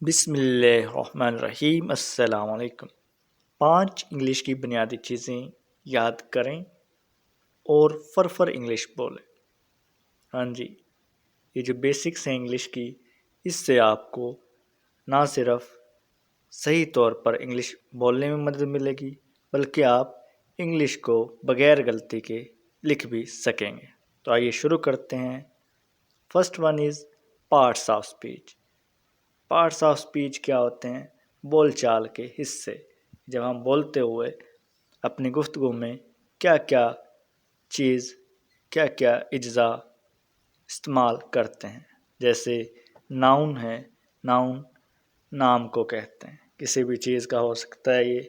بسم اللہ الرحمن الرحیم۔ السلام علیکم۔ 5 انگلش کی بنیادی چیزیں یاد کریں اور فر انگلش بولیں۔ ہاں جی، یہ جو بیسکس ہیں انگلش کی، اس سے آپ کو نہ صرف صحیح طور پر انگلش بولنے میں مدد ملے گی بلکہ آپ انگلش کو بغیر غلطی کے لکھ بھی سکیں گے۔ تو آئیے شروع کرتے ہیں۔ First one is parts of speech. Parts of speech کیا ہوتے ہیں؟ بول چال کے حصے۔ جب ہم بولتے ہوئے اپنی گفتگو میں کیا کیا چیز، کیا کیا اجزاء استعمال کرتے ہیں، جیسے ناؤن ہے، ناؤن نام کو کہتے ہیں، کسی بھی چیز کا ہو سکتا ہے یہ،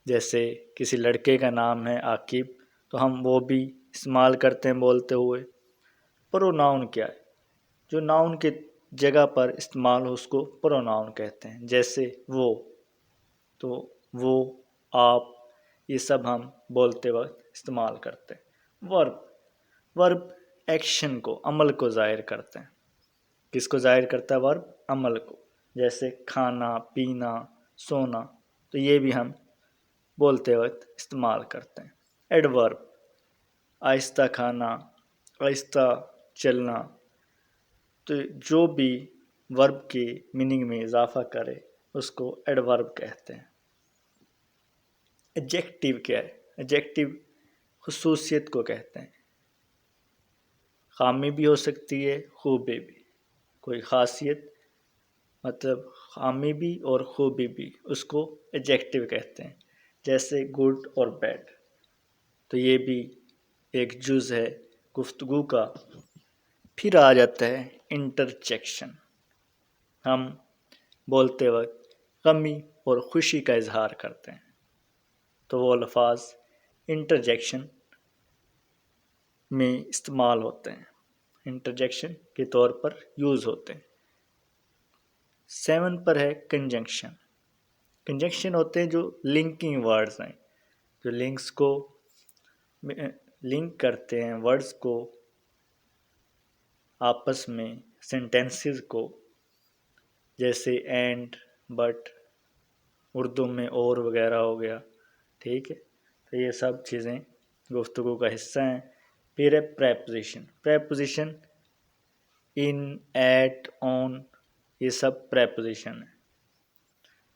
جیسے کسی لڑکے کا نام ہے عاقب تو ہم وہ بھی استعمال کرتے ہیں بولتے ہوئے۔ پروناؤن کیا ہے؟ جو ناؤن کے جگہ پر استعمال ہو اس کو پروناؤن کہتے ہیں، جیسے وہ، تو وہ، آپ، یہ سب ہم بولتے وقت استعمال کرتے ہیں۔ ورب ایکشن کو، عمل کو ظاہر کرتے ہیں۔ کس کو ظاہر کرتا ہے ورب؟ عمل کو، جیسے کھانا، پینا، سونا، تو یہ بھی ہم بولتے وقت استعمال کرتے ہیں۔ ایڈورب، آہستہ کھانا، آہستہ چلنا، تو جو بھی ورب کی میننگ میں اضافہ کرے اس کو ایڈورب کہتے ہیں۔ ایڈجیکٹیو کیا ہے؟ ایڈجیکٹیو خصوصیت کو کہتے ہیں۔ خامی بھی ہو سکتی ہے، خوبی بھی، کوئی خاصیت، مطلب خامی بھی اور خوبی بھی، اس کو ایڈجیکٹیو کہتے ہیں، جیسے گڈ اور بیڈ، تو یہ بھی ایک جز ہے گفتگو کا۔ پھر آ جاتا ہے انٹرجیکشن۔ ہم بولتے وقت غمی اور خوشی کا اظہار کرتے ہیں تو وہ الفاظ انٹرجیکشن میں استعمال ہوتے ہیں، انٹرجیکشن کے طور پر یوز ہوتے ہیں۔ 7 پر ہے کنجنکشن۔ کنجنکشن ہوتے ہیں جو لنکنگ ورڈز ہیں، جو لنکس کو لنک کرتے ہیں، ورڈز کو آپس میں، سینٹینسز کو، جیسے اینڈ، بٹ، اردو میں اور وغیرہ ہو گیا، ٹھیک ہے، تو یہ سب چیزیں گفتگو کا حصہ ہیں۔ پھر ہے پریپوزیشن۔ پریپوزیشن ان، ایٹ، آن، یہ سب پریپوزیشن ہیں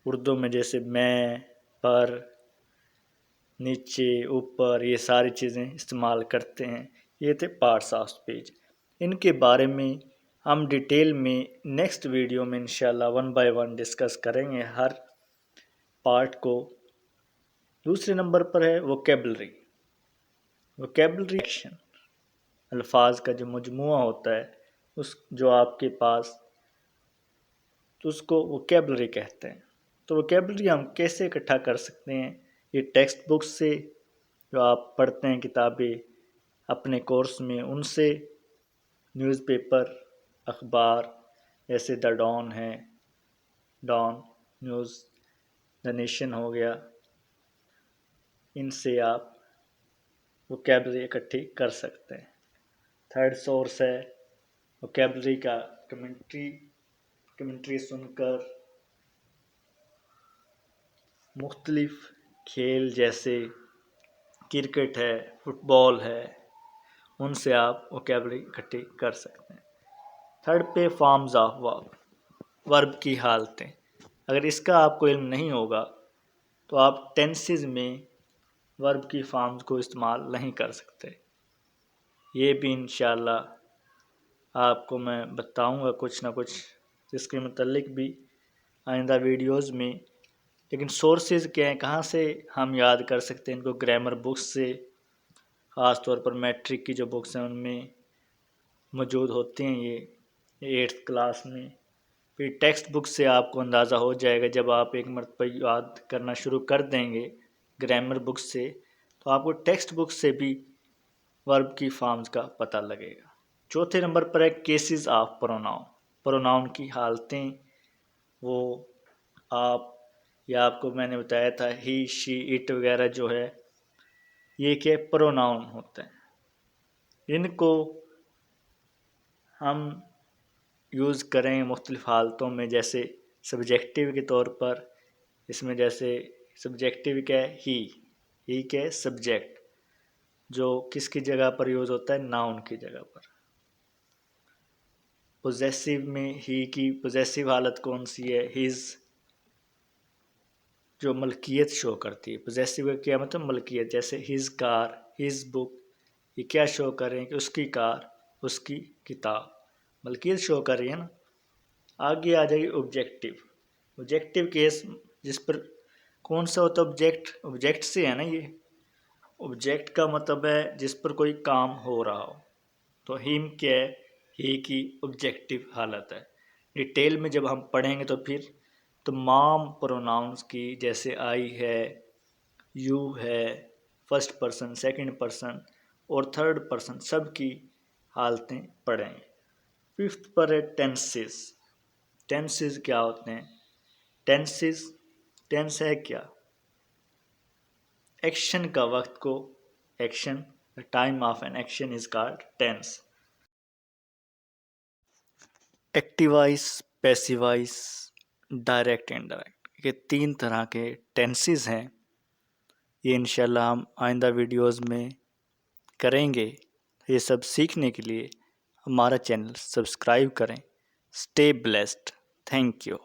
اردو میں، جیسے میں، پر، نیچے، اوپر، یہ ساری چیزیں استعمال کرتے ہیں۔ یہ تھے پارٹس آف اسپیچ۔ ان کے بارے میں ہم ڈیٹیل میں نیکسٹ ویڈیو میں انشاءاللہ 1 بائی 1 ڈسکس کریں گے ہر پارٹ کو۔ دوسرے نمبر پر ہے ووکیبلری۔ ووکیبلری ایکشن، الفاظ کا جو مجموعہ ہوتا ہے اس جو آپ کے پاس، تو اس کو ووکیبلری کہتے ہیں۔ تو ووکیبلری ہم کیسے اکٹھا کر سکتے ہیں؟ یہ ٹیکسٹ بک سے، جو آپ پڑھتے ہیں کتابیں اپنے کورس میں، ان سے، نیوز پیپر، اخبار، جیسے دا ڈان ہے، ڈان نیوز، دا نیشن ہو گیا، ان سے آپ ووکیبلری اکٹھی کر سکتے ہیں۔ تھرڈ سورس ہے ووکیبلری کا کمنٹری سن کر، مختلف کھیل جیسے کرکٹ ہے، فٹ بال ہے، ان سے آپ ووکیبلری اکٹھی کر سکتے ہیں۔ تھرڈ پہ فارمز آف ورب کی حالتیں۔ اگر اس کا آپ کو علم نہیں ہوگا تو آپ ٹینسز میں ورب کی فارمز کو استعمال نہیں کر سکتے۔ یہ بھی انشاءاللہ آپ کو میں بتاؤں گا کچھ نہ کچھ اس کے متعلق بھی آئندہ ویڈیوز میں۔ لیکن سورسز کیا ہیں، کہاں سے ہم یاد کر سکتے ہیں ان کو؟ گرامر بکس سے، خاص طور پر میٹرک کی جو بکس ہیں ان میں موجود ہوتے ہیں یہ 8th کلاس میں۔ پھر ٹیکسٹ بک سے آپ کو اندازہ ہو جائے گا، جب آپ ایک مرتبہ یاد کرنا شروع کر دیں گے گرامر بک سے تو آپ کو ٹیکسٹ بک سے بھی ورب کی فارمز کا پتہ لگے گا۔ چوتھے نمبر پر ہے کیسز آف پروناؤن۔ پروناؤن کی حالتیں، وہ آپ، یا آپ کو میں نے بتایا تھا ہی، شی، اٹ وغیرہ جو ہے، یہ کہ پروناؤن ہوتے ہیں۔ ان کو ہم یوز کریں مختلف حالتوں میں، جیسے سبجیکٹیو کے طور پر اس میں جیسے سبجیکٹیو کیا ہے ہی کیا ہے سبجیکٹ، جو کس کی جگہ پر یوز ہوتا ہے ناؤن کی جگہ پر۔ پوزیسیو میں ہی کی پوزیسیو حالت کون سی ہے ہز، جو ملکیت شو کرتی ہے۔ پوزیسیو کا کیا مطلب ملکیت، جیسے ہز کار ہز بک، یہ کیا شو کر رہے ہیں کہ اس کی کار اس کی کتاب، ملکیت شو کر رہی ہے نا۔ آگے آ جائے گی آبجیکٹیو۔ آبجیکٹیو کیس جس پر کون سا ہوتا ہے آبجیکٹ سے ہے نا، یہ آبجیکٹ کا مطلب ہے جس پر کوئی کام ہو رہا ہو، تو ہیم کیا ہے ہی کی آبجیکٹیو حالت ہے۔ ڈیٹیل میں جب ہم پڑھیں گے تو پھر تمام پروناؤنس کی، جیسے آئی ہے، یو ہے، فرسٹ پرسن، سیکنڈ پرسن اور تھرڈ پرسن، سب کی حالتیں پڑھیں گے۔ 5th پر ہے ٹینسز۔ ٹینسز کیا ہوتے ہیں؟ ٹینس ہے کیا؟ ایکشن کا وقت کو action, time of an action is called tense. Active voice, passive voice, direct indirect, یہ 3 طرح کے ٹینسز ہیں۔ یہ انشاءاللہ ہم آئندہ ویڈیوز میں کریں گے۔ یہ سب سیکھنے کے لیے ہمارا چینل سبسکرائب کریں۔ Stay blessed, thank you.